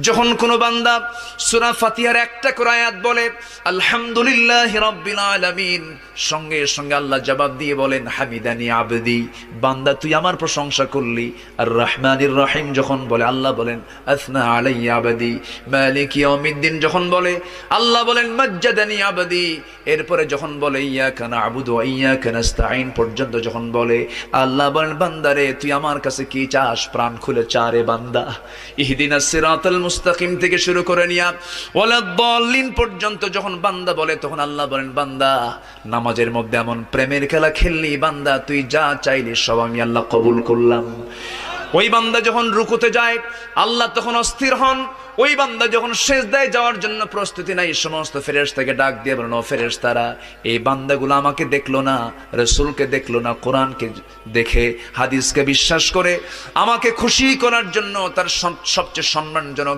যখন কোনো বান্দা সূরা ফাতিহার একটা করে আয়াত বলে আলহামদুলিল্লাহি রাব্বিল আলামিন, সঙ্গে সঙ্গে আল্লাহ জবাব দিয়ে বলেন হামিদানি আবদি, বান্দা তুই আমার প্রশংসা করলি। আর রহমানির রহিম যখন বলে আল্লাহ বলেন আসনা আলাইয়া আবদি। মালিক ইয়াউমিদ্দিন যখন বলে আল্লাহ বলেন মাজ্জাদানি আবদি। এরপরে যখন বলে ইয়াকা না'বুদু ওয়া ইয়াকা নাস্তাঈন পর্যন্ত যখন বলে আল্লাহ বলেন বান্দারে তুই আমার কাছে কি চাস, প্রাণ খুলে চা রে বান্দা। ইহদিনাস সিরাতাল মুস্তাকিম থেকে শুরু করে নিয়া ওয়ালাদ-দাল্লিন পর্যন্ত যখন বান্দা বলে তখন আল্লাহ বলেন বান্দা নামাজের মধ্যে এমন প্রেমের খেলা খেললি বান্দা, তুই যা চাইলি সব আমি আল্লাহ কবুল করলাম। ওই বান্দা যখন রুকুতে যায় আল্লাহ তখন অস্থির হন। ওই বান্দা যখন সিজদায় যাওয়ার জন্য প্রস্তুতি নাই, সমস্ত ফেরেশতাকে ডাক দিয়ে বলেন ও ফেরেশতারা, এই বান্দাগুলো আমাকে দেখলো না, রাসূলকে দেখলো না, কোরআনকে দেখে হাদিসকে বিশ্বাস করে আমাকে খুশি করার জন্য তার সবচেয়ে সম্মানজনক